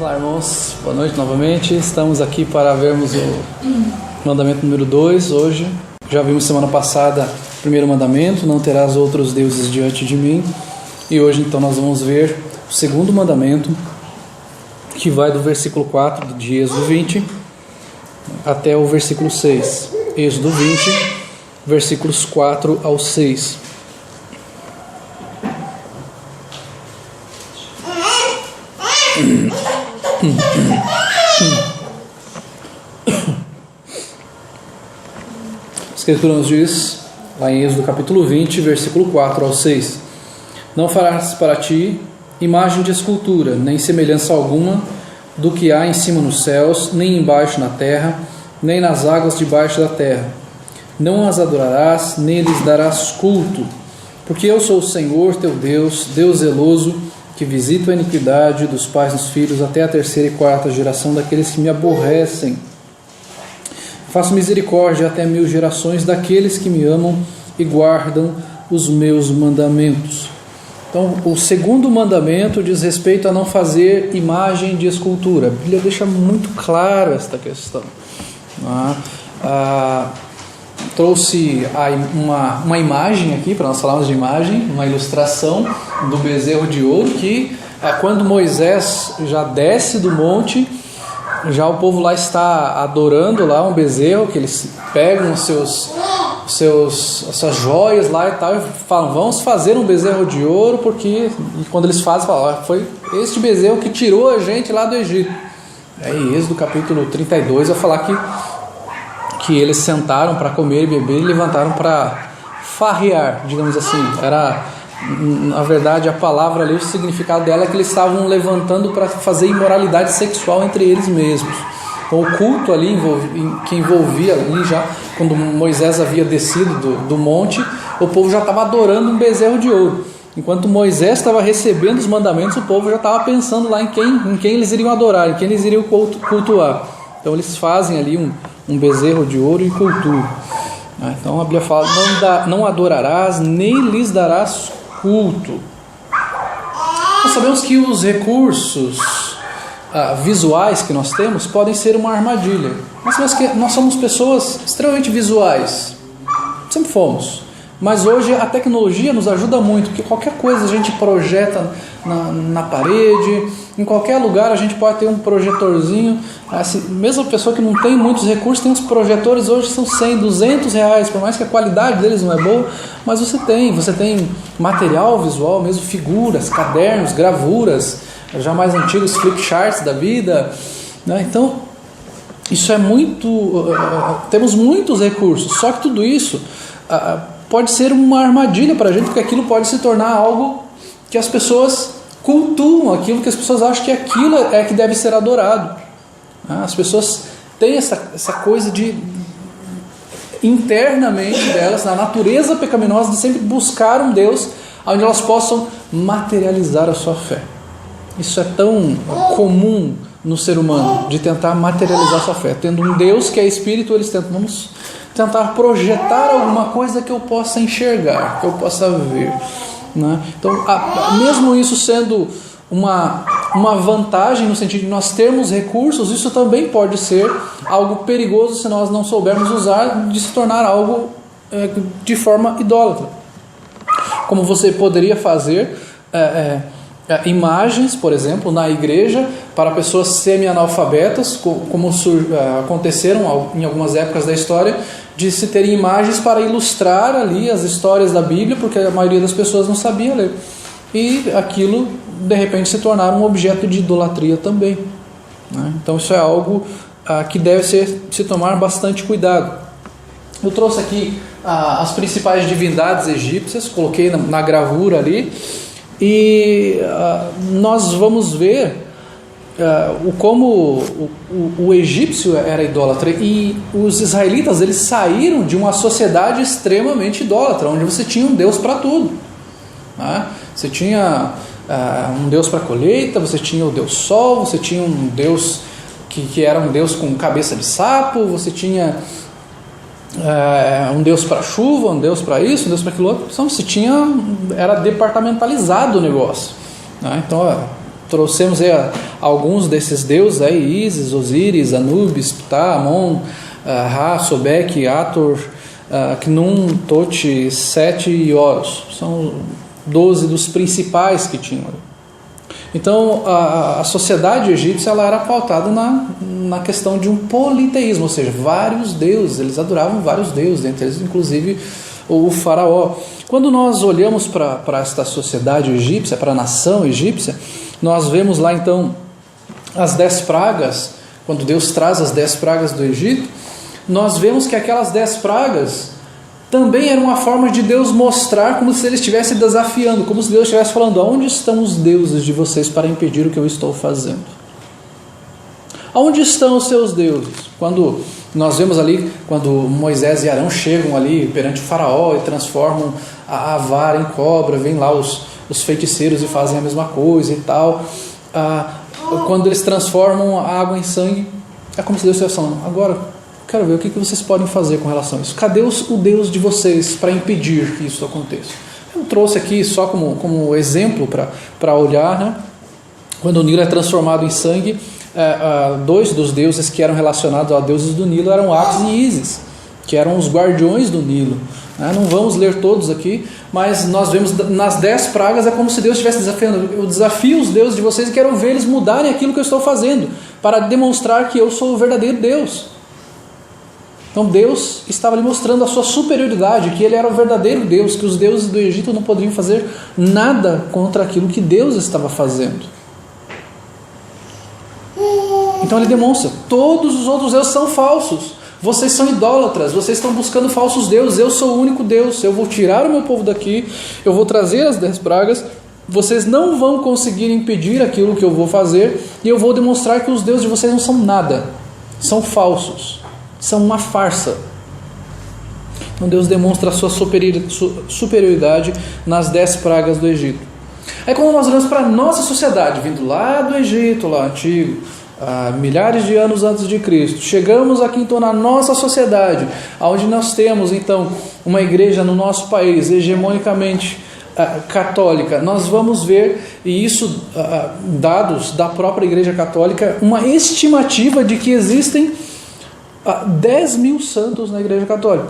Olá, irmãos, boa noite novamente. Estamos aqui para vermos o mandamento número 2 hoje. Já vimos semana passada o primeiro mandamento: não terás outros deuses diante de mim. E hoje então nós vamos ver o segundo mandamento, que vai do versículo 4 de Êxodo 20 até o versículo 6. Êxodo 20, versículos 4 ao 6. A Escritura nos diz, lá em Êxodo capítulo 20, versículo 4 ao 6: Não farás para ti imagem de escultura, nem semelhança alguma do que há em cima nos céus, nem embaixo na terra, nem nas águas debaixo da terra. Não as adorarás, nem lhes darás culto, porque eu sou o Senhor teu Deus, Deus zeloso, que visito a iniquidade dos pais nos filhos até a terceira e quarta geração daqueles que me aborrecem. Faço misericórdia até 1000 gerações daqueles que me amam e guardam os meus mandamentos. Então, o segundo mandamento diz respeito a não fazer imagem de escultura. A Bíblia deixa muito claro esta questão. Trouxe uma imagem aqui, para nós falarmos de imagem, uma ilustração do bezerro de ouro, que quando Moisés já desce do monte, já o povo lá está adorando lá um bezerro, que eles pegam suas joias lá e tal, e falam, vamos fazer um bezerro de ouro, porque e quando eles fazem, falam, foi este bezerro que tirou a gente lá do Egito. Aí Êxodo capítulo 32 vai falar que eles sentaram para comer e beber e levantaram para farrear, digamos assim. Era, na verdade, a palavra ali, o significado dela é que eles estavam levantando para fazer imoralidade sexual entre eles mesmos. Então, o culto ali, que envolvia ali já, quando Moisés havia descido do monte, o povo já estava adorando um bezerro de ouro. Enquanto Moisés estava recebendo os mandamentos, o povo já estava pensando lá em quem eles iriam adorar, em quem eles iriam cultuar. Então, eles fazem ali um bezerro de ouro e cultuam. Então, a Bíblia fala, não adorarás, nem lhes darás culto. Nós sabemos que os recursos visuais que nós temos podem ser uma armadilha. Nós sabemos que nós somos pessoas extremamente visuais, sempre fomos, mas hoje a tecnologia nos ajuda muito, porque qualquer coisa a gente projeta na parede, em qualquer lugar a gente pode ter um projetorzinho. Assim, mesmo a pessoa que não tem muitos recursos, tem uns projetores hoje que são 100, 200 reais, por mais que a qualidade deles não é boa, mas você tem material visual, mesmo figuras, cadernos, gravuras, já mais antigos, flip charts da vida, né? Então, isso é muito... temos muitos recursos, só que tudo isso pode ser uma armadilha para a gente, porque aquilo pode se tornar algo que as pessoas cultuam, aquilo que as pessoas acham que aquilo é que deve ser adorado. As pessoas têm essa coisa de, internamente delas, na natureza pecaminosa, de sempre buscar um Deus onde elas possam materializar a sua fé. Isso é tão comum no ser humano, de tentar materializar a sua fé. Tendo um Deus que é Espírito, eles vamos tentar projetar alguma coisa que eu possa enxergar, que eu possa ver, né? Então, mesmo isso sendo uma vantagem no sentido de nós termos recursos, isso também pode ser algo perigoso se nós não soubermos usar, de se tornar algo de forma idólatra. Como você poderia fazer imagens, por exemplo, na igreja para pessoas semi-analfabetas, como aconteceram em algumas épocas da história, de se terem imagens para ilustrar ali as histórias da Bíblia, porque a maioria das pessoas não sabia ler. E aquilo, de repente, se tornar um objeto de idolatria também, né? Então isso é algo que deve se tomar bastante cuidado. Eu trouxe aqui as principais divindades egípcias, coloquei na gravura ali, e nós vamos ver como o egípcio era idólatra, e os israelitas, eles saíram de uma sociedade extremamente idólatra, onde você tinha um Deus para tudo, né? Você tinha um Deus para a colheita, você tinha o Deus Sol, você tinha um Deus que era um Deus com cabeça de sapo, você tinha um Deus para chuva, um Deus para isso, um Deus para aquilo outro. Então, era departamentalizado o negócio, né? Então, trouxemos aí alguns desses deuses aí, Ísis, Osíris, Anubis, Ptah, Amon, Ra, Sobek, Ator, Knum, Tote, Sete e Horus. São 12 dos principais que tinham. Então a sociedade egípcia ela era pautada na questão de um politeísmo, ou seja, vários deuses, eles adoravam vários deuses, entre eles inclusive o faraó. Quando nós olhamos para esta sociedade egípcia, para a nação egípcia, nós vemos lá então as 10 pragas, quando Deus traz as 10 pragas do Egito, nós vemos que aquelas 10 pragas também era uma forma de Deus mostrar como se Ele estivesse desafiando, como se Deus estivesse falando: aonde estão os deuses de vocês para impedir o que eu estou fazendo? Aonde estão os seus deuses? Quando nós vemos ali, quando Moisés e Arão chegam ali perante o faraó e transformam a vara em cobra, vem lá os feiticeiros e fazem a mesma coisa e tal. Quando eles transformam a água em sangue, é como se Deus estivesse falando: agora quero ver o que vocês podem fazer com relação a isso. Cadê o Deus de vocês para impedir que isso aconteça? Eu trouxe aqui só como exemplo para olhar, né? Quando o Nilo é transformado em sangue, 2 dos deuses que eram relacionados a deuses do Nilo eram Apis e Ísis, que eram os guardiões do Nilo. Não vamos ler todos aqui, mas nós vemos nas 10 pragas, é como se Deus estivesse desafiando: eu desafio os deuses de vocês e quero ver eles mudarem aquilo que eu estou fazendo, para demonstrar que eu sou o verdadeiro Deus. Então Deus estava lhe mostrando a sua superioridade, que Ele era o verdadeiro Deus, que os deuses do Egito não poderiam fazer nada contra aquilo que Deus estava fazendo. Então Ele demonstra: todos os outros deuses são falsos, vocês são idólatras, vocês estão buscando falsos deuses, eu sou o único Deus, eu vou tirar o meu povo daqui, eu vou trazer as 10 pragas, vocês não vão conseguir impedir aquilo que eu vou fazer, e eu vou demonstrar que os deuses de vocês não são nada, são falsos, são uma farsa. Então Deus demonstra a sua superioridade nas 10 pragas do Egito. Aí quando nós olhamos para a nossa sociedade, vindo lá do Egito, lá antigo, milhares de anos antes de Cristo, chegamos aqui então na nossa sociedade, onde nós temos então uma igreja no nosso país hegemonicamente católica, nós vamos ver, e isso dados da própria igreja católica, uma estimativa de que existem 10 mil santos na igreja católica.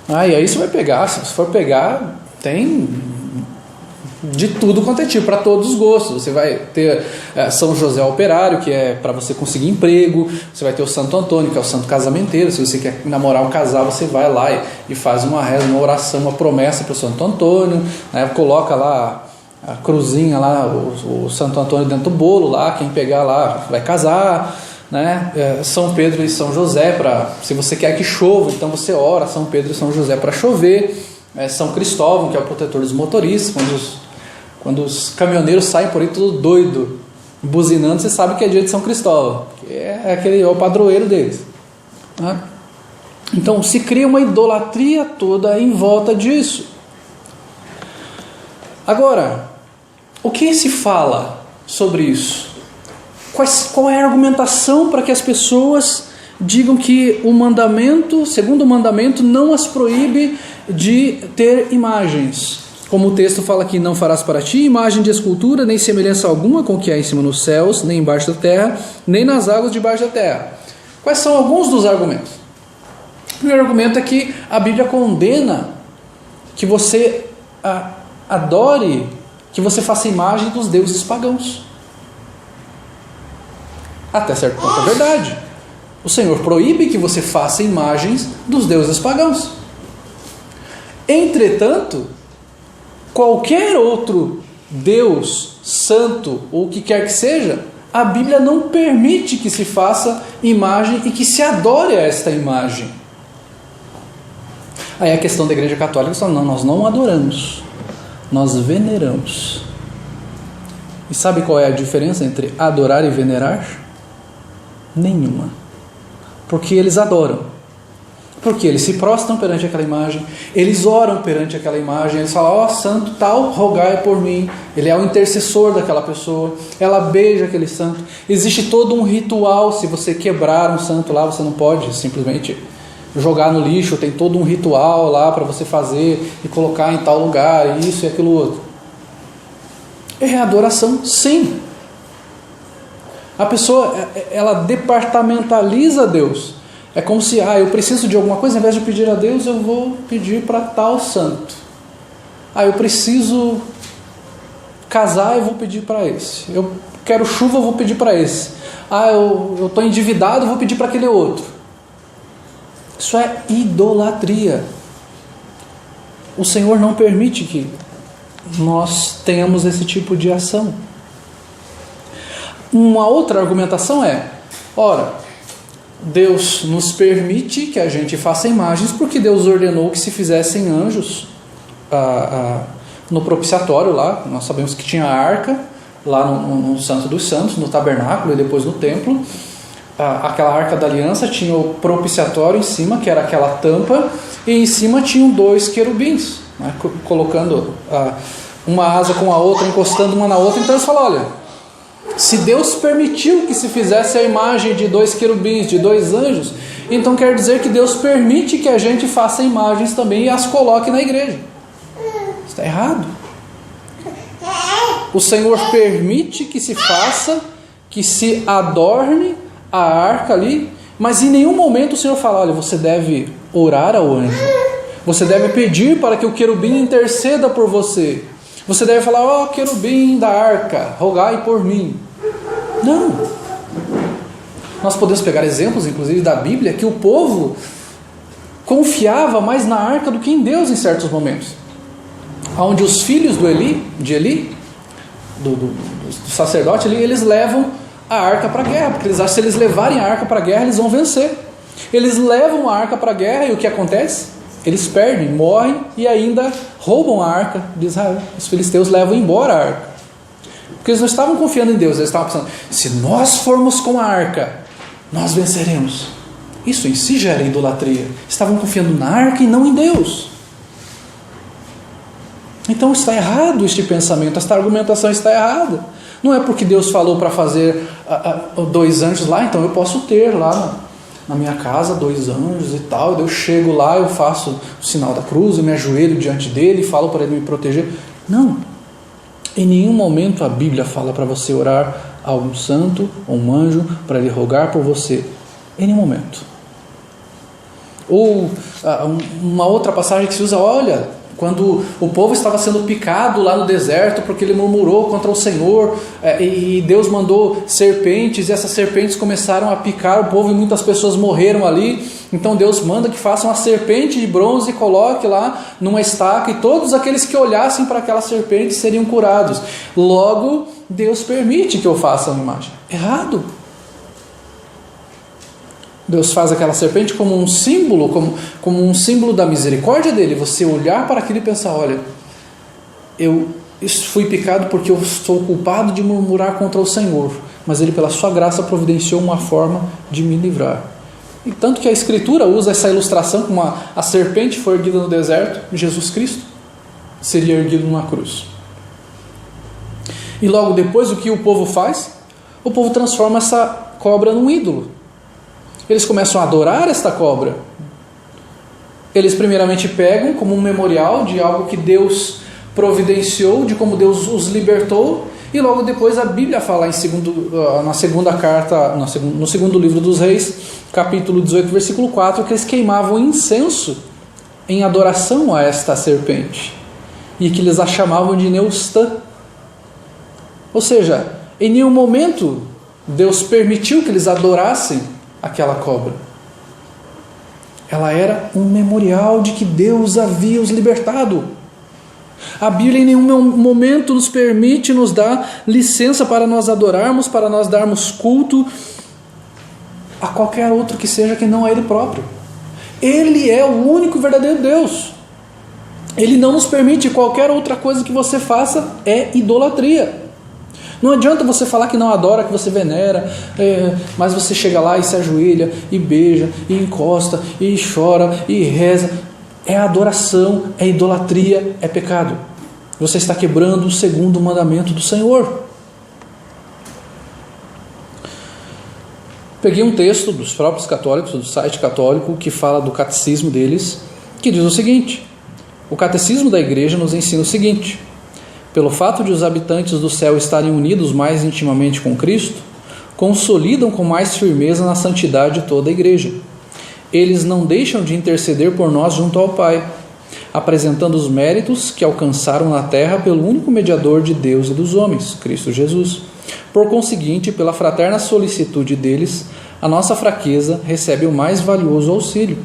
E aí você vai pegar, se você for pegar, tem de tudo quanto é tipo, para todos os gostos. Você vai ter São José Operário, que é para você conseguir emprego. Você vai ter o Santo Antônio, que é o santo casamenteiro. Se você quer namorar um casal, você vai lá e faz uma reza, uma oração, uma promessa para o Santo Antônio, né? Coloca lá a cruzinha lá, o Santo Antônio dentro do bolo lá, quem pegar lá vai casar, né? São Pedro e São José, se você quer que chova, então você ora São Pedro e São José para chover. São Cristóvão, que é o protetor dos motoristas. Quando os caminhoneiros saem por aí tudo doido, buzinando, você sabe que é dia de São Cristóvão, que é o padroeiro deles, né? Então se cria uma idolatria toda em volta disso. Agora, o que se fala sobre isso? Qual é a argumentação para que as pessoas digam que o mandamento, segundo o mandamento, não as proíbe de ter imagens? Como o texto fala aqui: não farás para ti imagem de escultura, nem semelhança alguma com o que há em cima nos céus, nem embaixo da terra, nem nas águas debaixo da terra. Quais são alguns dos argumentos? O primeiro argumento é que a Bíblia condena que você adore, que você faça imagem dos deuses pagãos. Até certo ponto é verdade. O Senhor proíbe que você faça imagens dos deuses pagãos. Entretanto, qualquer outro Deus, santo ou o que quer que seja, a Bíblia não permite que se faça imagem e que se adore a esta imagem. Aí a questão da igreja católica é: não, nós não adoramos, nós veneramos. E sabe qual é a diferença entre adorar e venerar? Nenhuma. Porque eles adoram. Porque eles se prostram perante aquela imagem, eles oram perante aquela imagem, eles falam: ó santo tal, rogai por mim. Ele é o intercessor daquela pessoa, ela beija aquele santo. Existe todo um ritual. Se você quebrar um santo lá, você não pode simplesmente jogar no lixo, tem todo um ritual lá para você fazer e colocar em tal lugar, isso e aquilo outro. É adoração, sim. A pessoa, ela departamentaliza Deus. É como se, eu preciso de alguma coisa, ao invés de pedir a Deus, eu vou pedir para tal santo. Eu preciso casar, eu vou pedir para esse. Eu quero chuva, eu vou pedir para esse. Eu estou endividado, eu vou pedir para aquele outro. Isso é idolatria. O Senhor não permite que nós tenhamos esse tipo de ação. Uma outra argumentação é, Deus nos permite que a gente faça imagens porque Deus ordenou que se fizessem anjos no propiciatório lá. Nós sabemos que tinha a arca lá no Santo dos Santos, no tabernáculo e depois no templo. Aquela arca da aliança tinha o propiciatório em cima, que era aquela tampa, e em cima tinham 2 querubins, né, colocando uma asa com a outra, encostando uma na outra. Então eles falam, olha, se Deus permitiu que se fizesse a imagem de 2 querubins, de 2 anjos, então quer dizer que Deus permite que a gente faça imagens também e as coloque na igreja. Está errado. O Senhor permite que se faça, que se adorne a arca ali, mas em nenhum momento o Senhor fala, olha, você deve orar ao anjo, você deve pedir para que o querubim interceda por você, você deve falar, querubim da arca, rogai por mim. Não. Nós podemos pegar exemplos, inclusive da Bíblia, que o povo confiava mais na arca do que em Deus em certos momentos, onde os filhos do sacerdote ali, eles levam a arca para a guerra, porque eles acham que se eles levarem a arca para a guerra, eles vão vencer. Eles levam a arca para a guerra e o que acontece? Eles perdem, morrem e ainda roubam a arca de Israel. Os filisteus levam embora a arca, porque eles não estavam confiando em Deus, eles estavam pensando, se nós formos com a arca, nós venceremos. Isso em si já era idolatria. Estavam confiando na arca e não em Deus. Então está errado este pensamento, esta argumentação está errada. Não é porque Deus falou para fazer 2 anjos lá, então eu posso ter lá na minha casa 2 anjos e tal. Eu chego lá, eu faço o sinal da cruz, eu me ajoelho diante dele e falo para ele me proteger. Não. Em nenhum momento a Bíblia fala para você orar a um santo ou um anjo para ele rogar por você. Em nenhum momento. Ou uma outra passagem que se usa, olha, quando o povo estava sendo picado lá no deserto porque ele murmurou contra o Senhor, e Deus mandou serpentes, e essas serpentes começaram a picar o povo e muitas pessoas morreram ali. Então Deus manda que façam uma serpente de bronze e coloque lá numa estaca, e todos aqueles que olhassem para aquela serpente seriam curados. Logo, Deus permite que eu faça uma imagem. Errado. Deus faz aquela serpente como um símbolo, como um símbolo da misericórdia dele. Você olhar para aquilo e pensar, olha, eu fui picado porque eu sou culpado de murmurar contra o Senhor, mas ele pela sua graça providenciou uma forma de me livrar. E tanto que a Escritura usa essa ilustração, como a serpente foi erguida no deserto, Jesus Cristo seria erguido numa cruz. E logo depois o que o povo faz? O povo transforma essa cobra num ídolo. Eles começam a adorar esta cobra. Eles primeiramente pegam como um memorial de algo que Deus providenciou, de como Deus os libertou, e logo depois a Bíblia fala na segunda carta, no segundo livro dos Reis, capítulo 18, versículo 4, que eles queimavam incenso em adoração a esta serpente, e que eles a chamavam de Neustã. Ou seja, em nenhum momento Deus permitiu que eles adorassem aquela cobra. Ela era um memorial de que Deus havia os libertado. A Bíblia em nenhum momento nos permite, nos dá licença para nós adorarmos, para nós darmos culto a qualquer outro que seja que não a Ele próprio. Ele é o único e verdadeiro Deus. Ele não nos permite. Qualquer outra coisa que você faça é idolatria. Não adianta você falar que não adora, que você venera, mas você chega lá e se ajoelha, e beija, e encosta, e chora, e reza. É adoração, é idolatria, é pecado. Você está quebrando o segundo mandamento do Senhor. Peguei um texto dos próprios católicos, do site católico, que fala do catecismo deles, que diz o seguinte: o catecismo da igreja nos ensina o seguinte: Pelo fato de os habitantes do céu estarem unidos mais intimamente com Cristo, consolidam com mais firmeza na santidade toda a igreja. Eles não deixam de interceder por nós junto ao Pai, apresentando os méritos que alcançaram na terra pelo único mediador de Deus e dos homens, Cristo Jesus. Por conseguinte, pela fraterna solicitude deles, a nossa fraqueza recebe o mais valioso auxílio.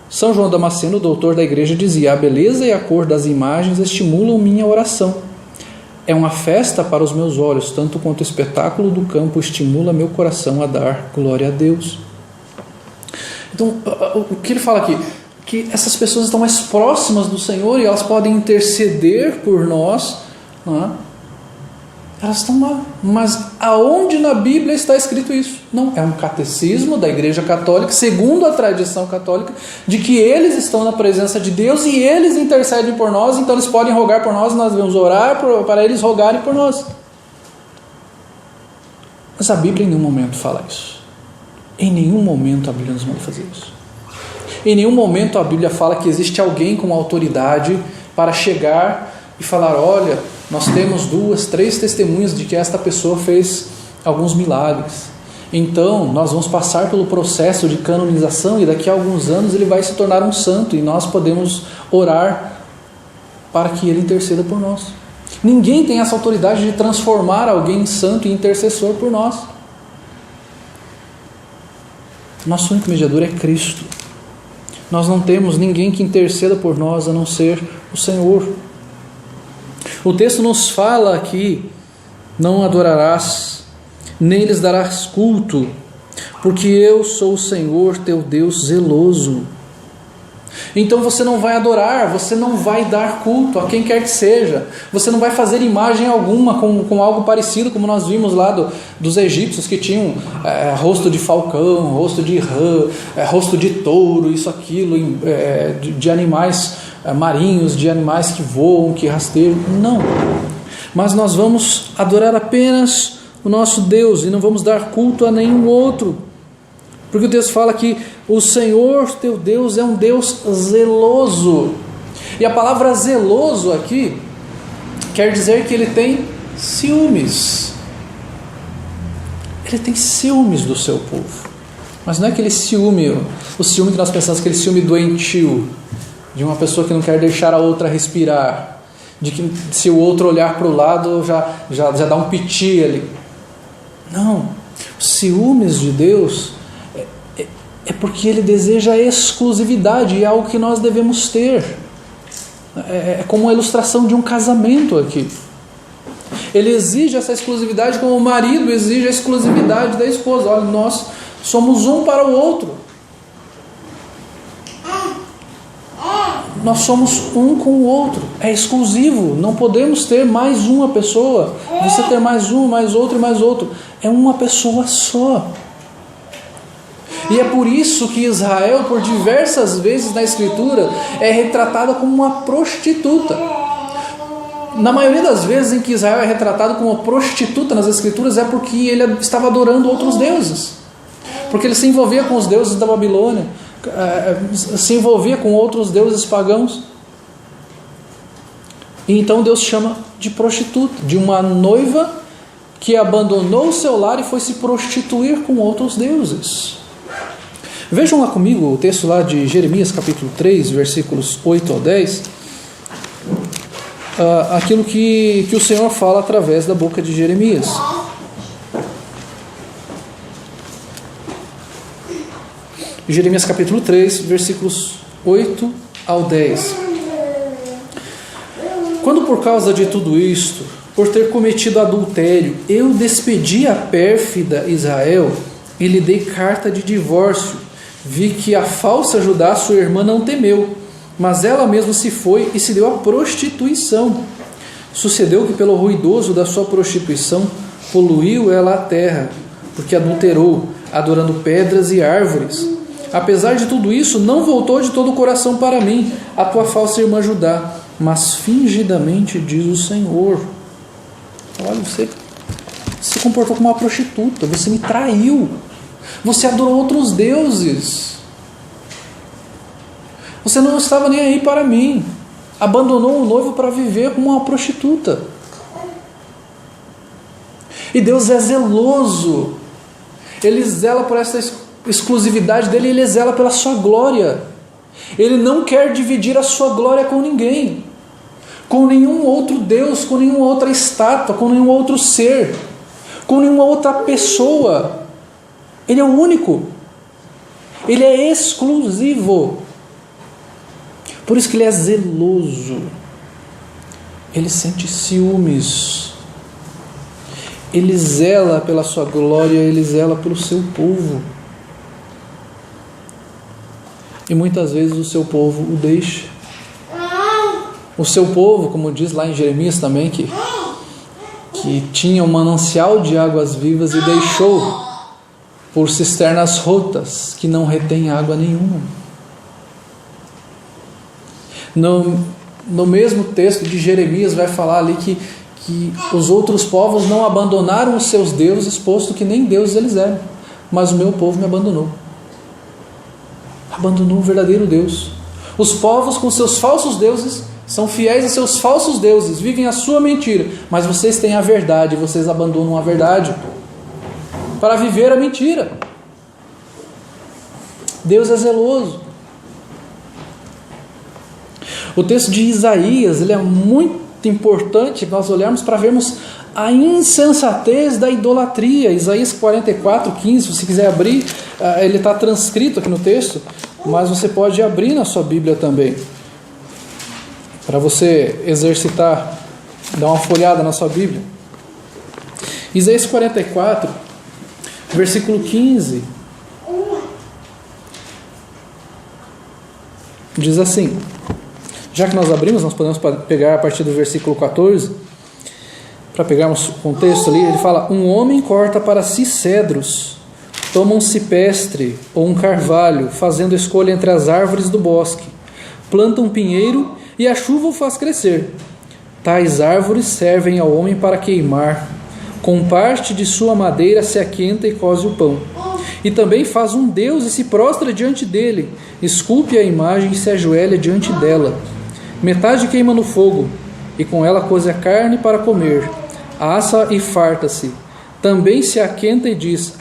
São João Damasceno, doutor da igreja, dizia: a beleza e a cor das imagens estimulam minha oração. É uma festa para os meus olhos, tanto quanto o espetáculo do campo estimula meu coração a dar glória a Deus. Então, o que ele fala aqui? Que essas pessoas estão mais próximas do Senhor e elas podem interceder por nós, não é? Elas estão lá. Mas aonde na Bíblia está escrito isso? Não, é um catecismo da Igreja Católica, segundo a tradição católica, de que eles estão na presença de Deus e eles intercedem por nós, então eles podem rogar por nós, nós devemos orar para eles rogarem por nós. Mas a Bíblia em nenhum momento fala isso. Em nenhum momento a Bíblia nos manda fazer isso. Em nenhum momento a Bíblia fala que existe alguém com autoridade para chegar e falar: olha, nós temos 2, 3 testemunhas de que esta pessoa fez alguns milagres. Então, nós vamos passar pelo processo de canonização e daqui a alguns anos ele vai se tornar um santo e nós podemos orar para que ele interceda por nós. Ninguém tem essa autoridade de transformar alguém em santo e intercessor por nós. Nosso único mediador é Cristo. Nós não temos ninguém que interceda por nós a não ser o Senhor. O texto nos fala aqui: não adorarás, nem lhes darás culto, porque eu sou o Senhor teu Deus zeloso. Então você não vai adorar, você não vai dar culto a quem quer que seja, você não vai fazer imagem alguma com algo parecido, como nós vimos lá dos egípcios que tinham rosto de falcão, rosto de rã, rosto de touro, isso, aquilo, de animais marinhos, de animais que voam, que rasteiam. Não, mas nós vamos adorar apenas o nosso Deus e não vamos dar culto a nenhum outro, porque o texto fala que o Senhor teu Deus é um Deus zeloso. E a palavra zeloso aqui quer dizer que ele tem ciúmes. Ele tem ciúmes do seu povo. Mas não é aquele ciúme, o ciúme que nós pensamos, aquele ciúme doentio, de uma pessoa que não quer deixar a outra respirar, de que se o outro olhar para o lado já dá um piti ali. Não, os ciúmes de Deus é porque ele deseja exclusividade, e é algo que nós devemos ter. É como uma ilustração de um casamento aqui. Ele exige essa exclusividade como o marido exige a exclusividade da esposa. Olha, nós somos um para o outro. Nós somos um com o outro. É exclusivo. Não podemos ter mais uma pessoa. Você ter mais um, mais outro e mais outro. É uma pessoa só. E é por isso que Israel, por diversas vezes na Escritura, é retratada como uma prostituta. Na maioria das vezes em que Israel é retratado como uma prostituta nas Escrituras, é porque ele estava adorando outros deuses. Porque ele se envolvia com os deuses da Babilônia, se envolvia com outros deuses pagãos. E então Deus chama de prostituta, de uma noiva que abandonou o seu lar e foi se prostituir com outros deuses. Vejam lá comigo o texto lá de Jeremias capítulo 3, versículos 8 ao 10, aquilo que o Senhor fala através da boca de Jeremias. Jeremias capítulo 3, versículos 8 ao 10. Quando por causa de tudo isto, por ter cometido adultério, eu despedi a pérfida Israel e lhe dei carta de divórcio, vi que a falsa Judá, sua irmã, não temeu, mas ela mesma se foi e se deu à prostituição. Sucedeu que pelo ruidoso da sua prostituição poluiu ela a terra, porque adulterou, adorando pedras e árvores. Apesar de tudo isso, não voltou de todo o coração para mim, a tua falsa irmã Judá, mas fingidamente diz o Senhor. Olha, você se comportou como uma prostituta, você me traiu, você adorou outros deuses, você não estava nem aí para mim. abandonou o noivo para viver como uma prostituta. E Deus é zeloso, Ele zela por essa exclusividade dele, Ele zela pela sua glória. Ele não quer dividir a sua glória com ninguém, com nenhum outro Deus, com nenhuma outra estátua, com nenhum outro ser, com nenhuma outra pessoa. Ele é o único, Ele é exclusivo. Por isso que Ele é zeloso, Ele sente ciúmes, Ele zela pela sua glória, Ele zela pelo seu povo. E muitas vezes o seu povo o deixa. O seu povo, como diz lá em Jeremias também, que tinha um manancial de águas vivas e deixou por cisternas rotas que não retém água nenhuma. No mesmo texto de Jeremias vai falar ali que os outros povos não abandonaram os seus deuses, posto que nem deuses eles eram, mas o meu povo me abandonou. Abandonou o verdadeiro Deus. Os povos com seus falsos deuses são fiéis a seus falsos deuses, vivem a sua mentira, mas vocês têm a verdade, vocês abandonam a verdade para viver a mentira. Deus é zeloso. O texto de Isaías, ele é muito importante nós olharmos para vermos a insensatez da idolatria. Isaías 44:15, se você quiser abrir, ele está transcrito aqui no texto, mas você pode abrir na sua Bíblia também, para você exercitar, dar uma folhada na sua Bíblia. Isaías 44, versículo 15, diz assim, já que nós abrimos, nós podemos pegar a partir do versículo 14, para pegarmos o contexto ali. Ele fala: um homem corta para si cedros, toma um cipestre ou um carvalho, fazendo escolha entre as árvores do bosque, planta um pinheiro e a chuva o faz crescer. Tais árvores servem ao homem para queimar, com parte de sua madeira se aquenta e coze o pão. E também faz um deus e se prostra diante dele, esculpe a imagem e se ajoelha diante dela. Metade queima no fogo, e com ela coze a carne para comer, assa e farta-se. Também se aquenta e diz: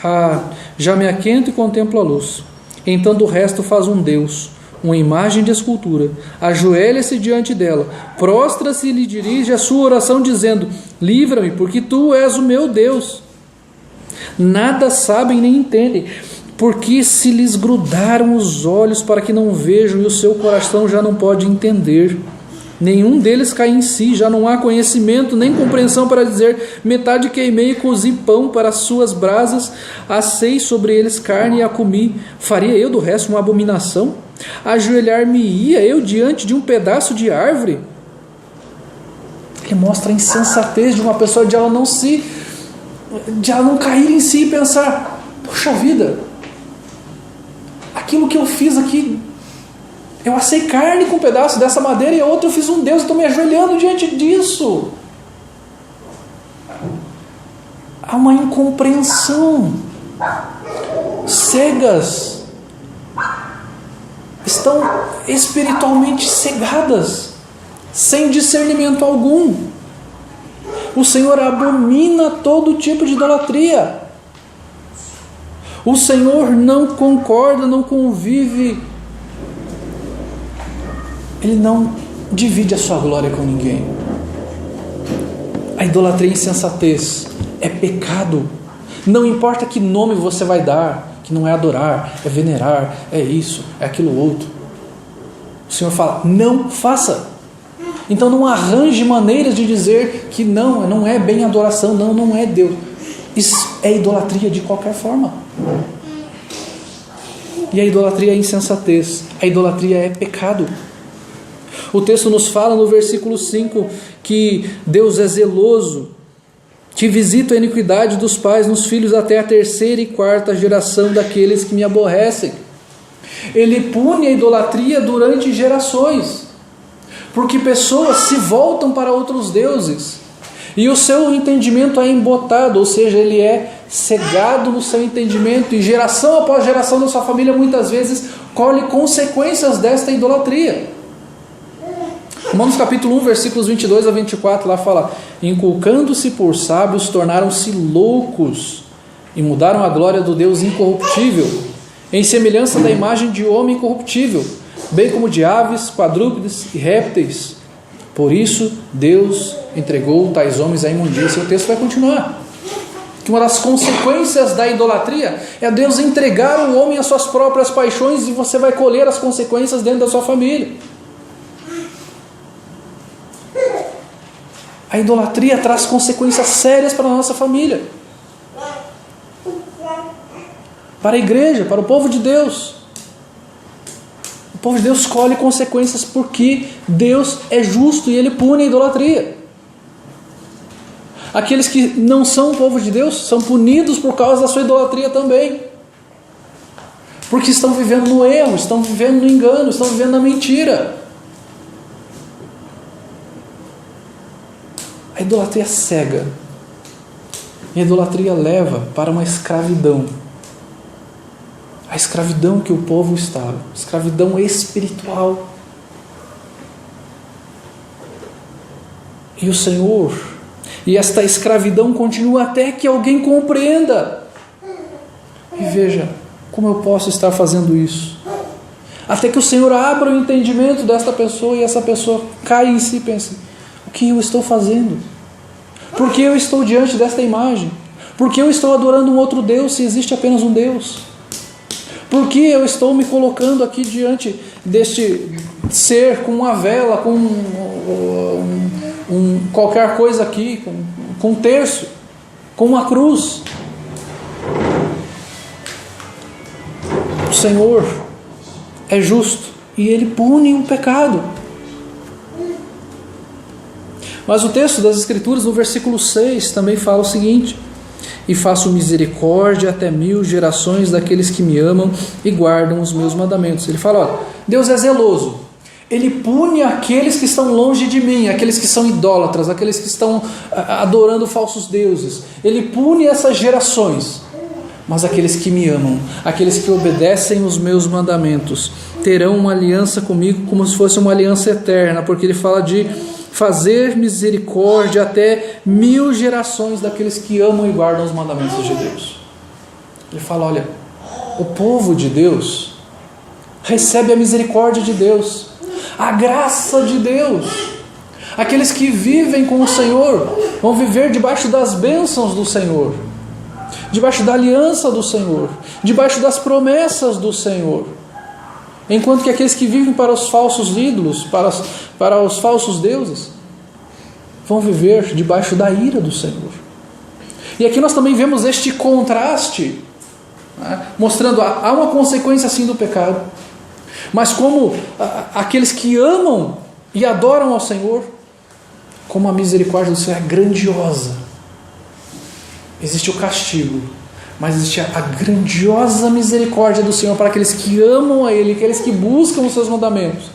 já me aquento e contemplo a luz. Então do resto faz um deus, uma imagem de escultura, ajoelha-se diante dela, prostra-se e lhe dirige a sua oração dizendo: livra-me, porque tu és o meu Deus. Nada sabem nem entendem, porque se lhes grudaram os olhos para que não vejam, e o seu coração já não pode entender. Nenhum deles cai em si, já não há conhecimento nem compreensão para dizer: metade queimei e cozi pão para as suas brasas, assei sobre eles carne e a comi. Faria eu do resto uma abominação? Ajoelhar-me-ia eu diante de um pedaço de árvore? Ele mostra a insensatez de uma pessoa, de ela não cair em si e pensar: poxa vida, aquilo que eu fiz aqui, eu assei carne com um pedaço dessa madeira e a outra eu fiz um Deus, estou me ajoelhando diante disso. Há uma incompreensão. Cegas. Estão espiritualmente cegadas, sem discernimento algum. O Senhor abomina todo tipo de idolatria. O Senhor não concorda, não convive, Ele não divide a sua glória com ninguém. A idolatria e insensatez é pecado. Não importa que nome você vai dar, que não é adorar, é venerar, é isso, é aquilo outro. O Senhor fala: não faça. Então não arranje maneiras de dizer que não é bem adoração, não é Deus. Isso é idolatria de qualquer forma. E a idolatria é insensatez, a idolatria é pecado. O texto nos fala no versículo 5 que Deus é zeloso, que visita a iniquidade dos pais nos filhos até a terceira e quarta geração daqueles que me aborrecem. Ele pune a idolatria durante gerações, porque pessoas se voltam para outros deuses e o seu entendimento é embotado, ou seja, ele é cegado no seu entendimento, e geração após geração da sua família muitas vezes colhe consequências desta idolatria. Romanos capítulo 1, versículos 22 a 24, lá fala: inculcando-se por sábios, tornaram-se loucos e mudaram a glória do Deus incorruptível, em semelhança da imagem de homem incorruptível, bem como de aves, quadrúpedes e répteis. Por isso Deus entregou tais homens à imundícia. O texto vai continuar. Que uma das consequências da idolatria é Deus entregar o homem às suas próprias paixões, e você vai colher as consequências dentro da sua família. A idolatria traz consequências sérias para a nossa família, para a igreja, para o povo de Deus. O povo de Deus colhe consequências porque Deus é justo e Ele pune a idolatria. Aqueles que não são povo de Deus são punidos por causa da sua idolatria também, porque estão vivendo no erro, estão vivendo no engano, estão vivendo na mentira. A idolatria cega, e a idolatria leva para uma escravidão, a escravidão que o povo estava, escravidão espiritual. E o Senhor, e esta escravidão continua até que alguém compreenda e veja: como eu posso estar fazendo isso? Até que o Senhor abra o entendimento desta pessoa, e essa pessoa caia em si e pense: o que eu estou fazendo? Por que eu estou diante desta imagem? Por que eu estou adorando um outro Deus se existe apenas um Deus? Por que eu estou me colocando aqui diante deste ser com uma vela, com qualquer coisa aqui, com um terço, com uma cruz? O Senhor é justo e Ele pune o pecado. Mas o texto das Escrituras, no versículo 6, também fala o seguinte: e faço misericórdia até 1000 gerações daqueles que me amam e guardam os meus mandamentos. Ele fala: olha, Deus é zeloso, Ele pune aqueles que estão longe de mim, aqueles que são idólatras, aqueles que estão adorando falsos deuses. Ele pune essas gerações, mas aqueles que me amam, aqueles que obedecem os meus mandamentos, terão uma aliança comigo como se fosse uma aliança eterna, porque ele fala de fazer misericórdia até 1000 gerações daqueles que amam e guardam os mandamentos de Deus. Ele fala: olha, o povo de Deus recebe a misericórdia de Deus, a graça de Deus. Aqueles que vivem com o Senhor vão viver debaixo das bênçãos do Senhor, debaixo da aliança do Senhor, debaixo das promessas do Senhor. Enquanto que aqueles que vivem para os falsos ídolos, para os falsos deuses, vão viver debaixo da ira do Senhor. E aqui nós também vemos este contraste, né, mostrando há uma consequência sim do pecado, mas como aqueles que amam e adoram ao Senhor, como a misericórdia do Senhor é grandiosa. Existe o castigo, mas existe a grandiosa misericórdia do Senhor para aqueles que amam a Ele, aqueles que buscam os seus mandamentos.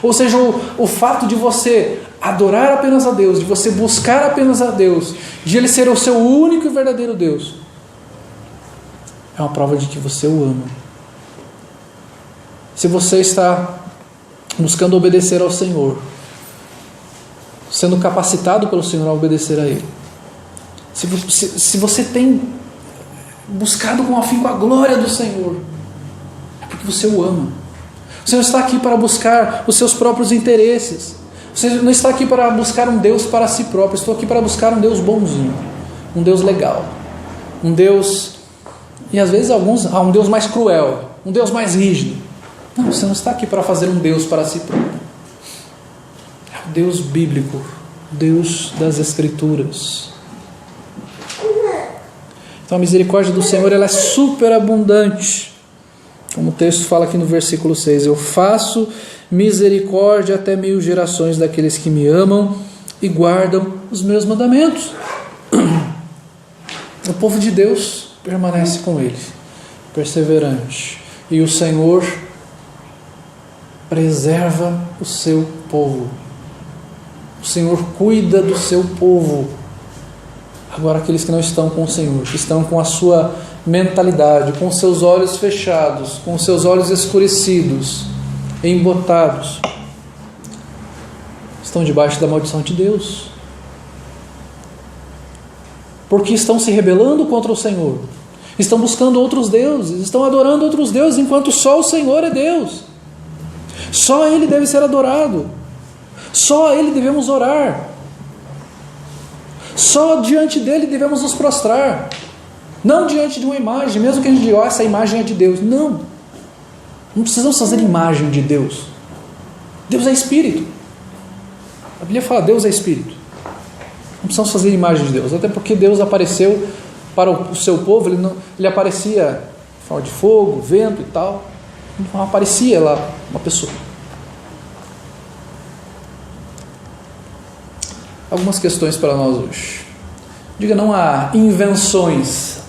Ou seja, o fato de você adorar apenas a Deus, de você buscar apenas a Deus, de Ele ser o seu único e verdadeiro Deus, é uma prova de que você o ama. Se você está buscando obedecer ao Senhor, sendo capacitado pelo Senhor a obedecer a Ele, se você tem buscado com afinco a glória do Senhor, é porque você o ama. Você não está aqui para buscar os seus próprios interesses. Você não está aqui para buscar um Deus para si próprio. Estou aqui para buscar um Deus bonzinho, um Deus legal, um Deus, e às vezes um Deus mais cruel, um Deus mais rígido. Não, você não está aqui para fazer um Deus para si próprio. É o Deus bíblico, Deus das Escrituras. Então a misericórdia do Senhor, ela é superabundante. Como o texto fala aqui no versículo 6, eu faço misericórdia até 1000 gerações daqueles que me amam e guardam os meus mandamentos. O povo de Deus permanece com Ele, perseverante. E o Senhor preserva o seu povo. O Senhor cuida do seu povo. Agora aqueles que não estão com o Senhor, que estão com a sua mentalidade, com seus olhos fechados, com seus olhos escurecidos, embotados, estão debaixo da maldição de Deus. Porque estão se rebelando contra o Senhor. Estão buscando outros deuses, estão adorando outros deuses, enquanto só o Senhor é Deus. Só Ele deve ser adorado. Só a Ele devemos orar. Só diante dEle devemos nos prostrar. Não diante de uma imagem, mesmo que a gente diga, essa imagem é de Deus. Não. Não precisamos fazer imagem de Deus. Deus é Espírito. A Bíblia fala, Deus é Espírito. Não precisamos fazer imagem de Deus, até porque Deus apareceu para o seu povo, ele aparecia em forma de fogo, vento e tal. Não aparecia lá uma pessoa. Algumas questões para nós hoje. Diga não a invenções,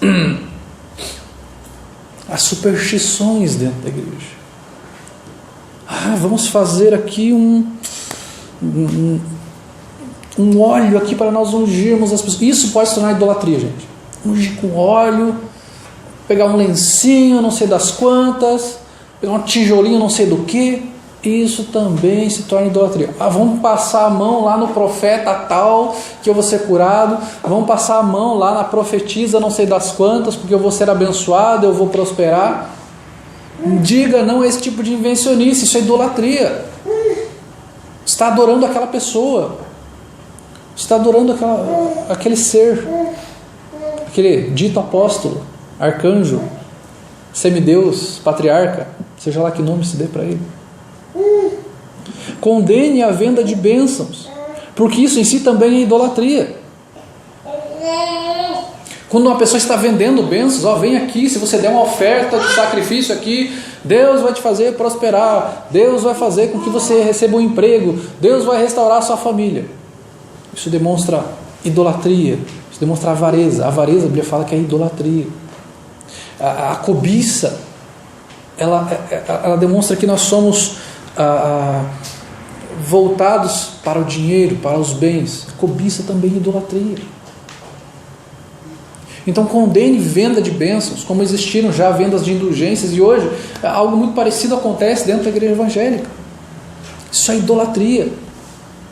a superstições dentro da igreja. Vamos fazer aqui um óleo aqui para nós ungirmos as pessoas. Isso pode se tornar idolatria, gente. Ungir com óleo, pegar um lencinho, não sei das quantas, pegar um tijolinho, não sei do que. Isso também se torna idolatria. Vamos passar a mão lá no profeta tal, que eu vou ser curado. Vamos passar a mão lá na profetisa, não sei das quantas, porque eu vou ser abençoado, eu vou prosperar. Diga não a esse tipo de invencionice. Isso é idolatria. Está adorando aquela pessoa. Está adorando aquele ser, aquele dito apóstolo, arcanjo, semideus, patriarca, seja lá que nome se dê para ele. Condene a venda de bênçãos, porque isso em si também é idolatria. Quando uma pessoa está vendendo bênçãos, vem aqui, se você der uma oferta de sacrifício aqui, Deus vai te fazer prosperar, Deus vai fazer com que você receba um emprego, Deus vai restaurar a sua família. Isso demonstra idolatria, isso demonstra avareza. A avareza, a Bíblia fala que é idolatria. A cobiça, ela demonstra que nós somos voltados para o dinheiro, para os bens. A cobiça também é idolatria. Então condene venda de bênçãos, como existiram já vendas de indulgências, e hoje algo muito parecido acontece dentro da igreja evangélica. Isso é idolatria.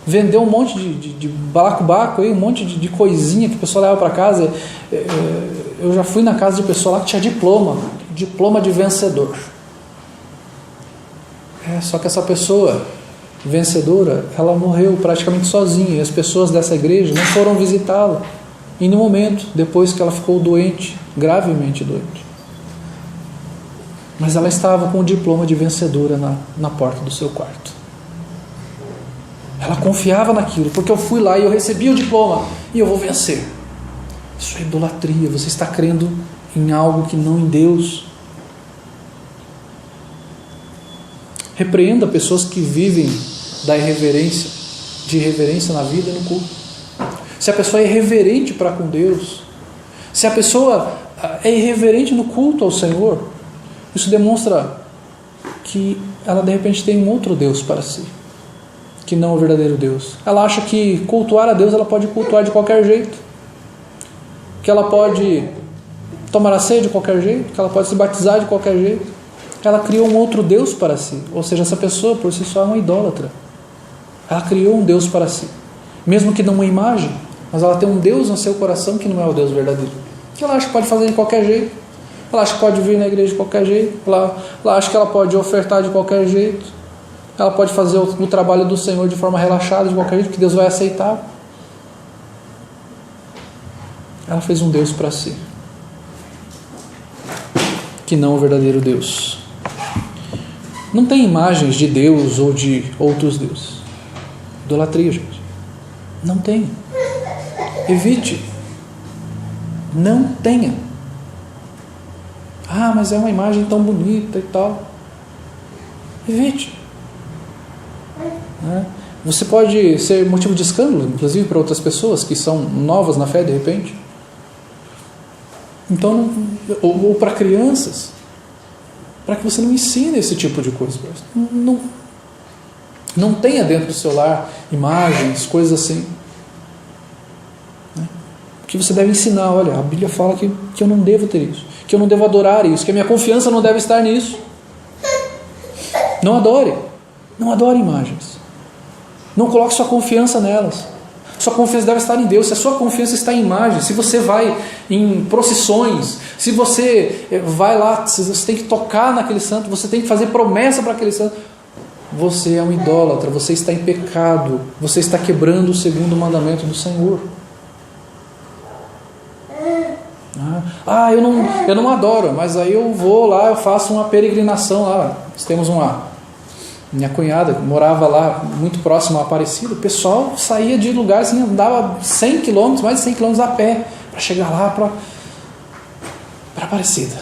Vender um monte de balacobaco, um monte de coisinha que a pessoa leva para casa. Eu já fui na casa de pessoa lá que tinha diploma de vencedor. Só que essa pessoa vencedora, ela morreu praticamente sozinha, e as pessoas dessa igreja não foram visitá-la em nenhum momento, depois que ela ficou doente, gravemente doente. Mas ela estava com o diploma de vencedora na porta do seu quarto. Ela confiava naquilo, porque eu fui lá e eu recebi o diploma e eu vou vencer. Isso é idolatria. Você está crendo em algo que não em Deus. Repreenda pessoas que vivem de irreverência na vida e no culto. Se a pessoa é irreverente para com Deus, se a pessoa é irreverente no culto ao Senhor, isso demonstra que ela de repente tem um outro Deus para si, que não é o verdadeiro Deus. Ela acha que cultuar a Deus, ela pode cultuar de qualquer jeito, que ela pode tomar a ceia de qualquer jeito, que ela pode se batizar de qualquer jeito. Ela criou um outro Deus para si. Ou seja, essa pessoa por si só é uma idólatra. Ela criou um Deus para si, mesmo que não uma imagem, mas ela tem um Deus no seu coração que não é o Deus verdadeiro, que ela acha que pode fazer de qualquer jeito. Ela acha que pode vir na igreja de qualquer jeito, ela acha que ela pode ofertar de qualquer jeito, ela pode fazer o trabalho do Senhor de forma relaxada, de qualquer jeito, que Deus vai aceitar. Ela fez um Deus para si, que não o verdadeiro Deus. Não tem imagens de Deus ou de outros deuses. Idolatria, gente. Não tem. Evite. Não tenha. Mas é uma imagem tão bonita e tal. Evite. Você pode ser motivo de escândalo, inclusive para outras pessoas que são novas na fé de repente. Então, ou para crianças, para que você não ensine esse tipo de coisa. Não tenha dentro do seu lar imagens, coisas assim. Que você deve ensinar. Olha, a Bíblia fala que eu não devo ter isso, que eu não devo adorar isso, que a minha confiança não deve estar nisso. Não adore imagens. Não coloque sua confiança nelas. Sua confiança deve estar em Deus. Se a sua confiança está em imagem, se você vai em procissões, se você vai lá, se você tem que tocar naquele santo, você tem que fazer promessa para aquele santo, você é um idólatra, você está em pecado, você está quebrando o segundo mandamento do Senhor. Eu não adoro, mas aí eu vou lá, eu faço uma peregrinação lá. Nós temos minha cunhada morava lá muito próximo à Aparecida. O pessoal saía de lugares assim, andava 100 km, mais de 100 km a pé para chegar lá para Aparecida.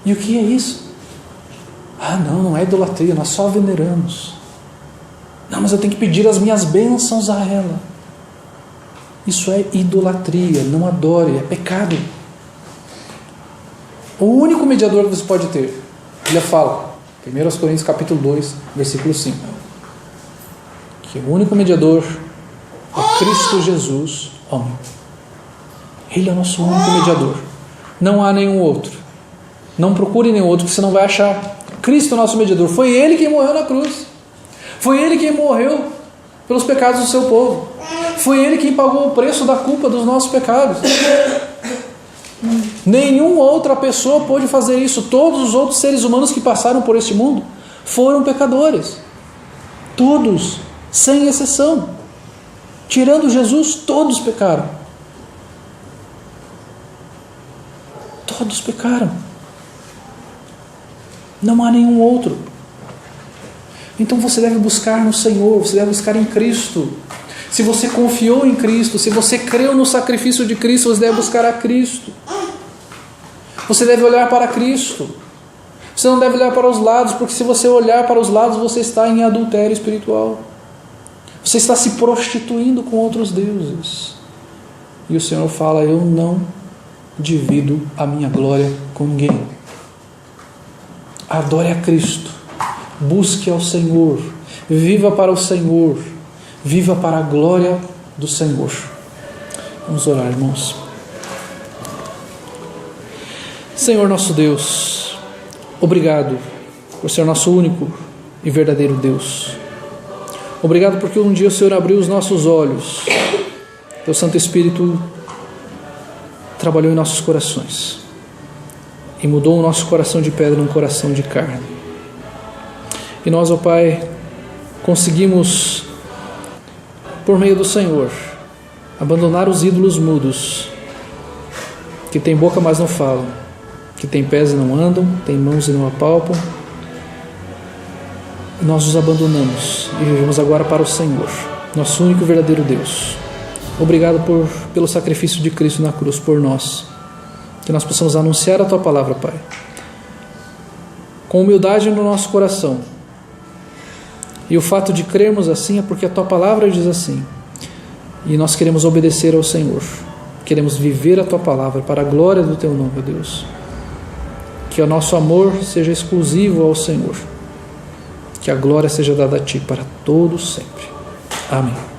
E o que é isso? Não é idolatria, nós só veneramos. Não, mas eu tenho que pedir as minhas bênçãos a ela. Isso é idolatria, não adore, é pecado. O único mediador que você pode ter, ele fala, 1 Coríntios capítulo 2, versículo 5, que o único mediador é Cristo Jesus, homem. Ele é o nosso único mediador. Não há nenhum outro. Não procure nenhum outro, que você não vai achar. Cristo é o nosso mediador. Foi Ele quem morreu na cruz. Foi Ele quem morreu pelos pecados do seu povo. Foi Ele quem pagou o preço da culpa dos nossos pecados. Nenhuma outra pessoa pôde fazer isso. Todos os outros seres humanos que passaram por este mundo foram pecadores. Todos, sem exceção. Tirando Jesus, todos pecaram. Todos pecaram. Não há nenhum outro. Então você deve buscar no Senhor, você deve buscar em Cristo. Se você confiou em Cristo, se você creu no sacrifício de Cristo, você deve buscar a Cristo. Você deve olhar para Cristo. Você não deve olhar para os lados, porque se você olhar para os lados, você está em adultério espiritual. Você está se prostituindo com outros deuses. E o Senhor fala, eu não divido a minha glória com ninguém. Adore a Cristo, busque ao Senhor, viva para o Senhor, viva para a glória do Senhor. Vamos orar, irmãos. Senhor nosso Deus, obrigado por ser nosso único e verdadeiro Deus. Obrigado porque um dia o Senhor abriu os nossos olhos, teu Santo Espírito trabalhou em nossos corações e mudou o nosso coração de pedra num coração de carne. E nós, ó Pai, conseguimos, por meio do Senhor, abandonar os ídolos mudos, que têm boca, mas não falam, que têm pés e não andam, têm mãos e não apalpam. E nós os abandonamos e vivemos agora para o Senhor, nosso único e verdadeiro Deus. Obrigado pelo sacrifício de Cristo na cruz por nós. Que nós possamos anunciar a Tua palavra, Pai, com humildade no nosso coração. E o fato de crermos assim é porque a Tua palavra diz assim. E nós queremos obedecer ao Senhor. Queremos viver a Tua palavra para a glória do Teu nome, ó Deus. Que o nosso amor seja exclusivo ao Senhor. Que a glória seja dada a Ti para todos sempre. Amém.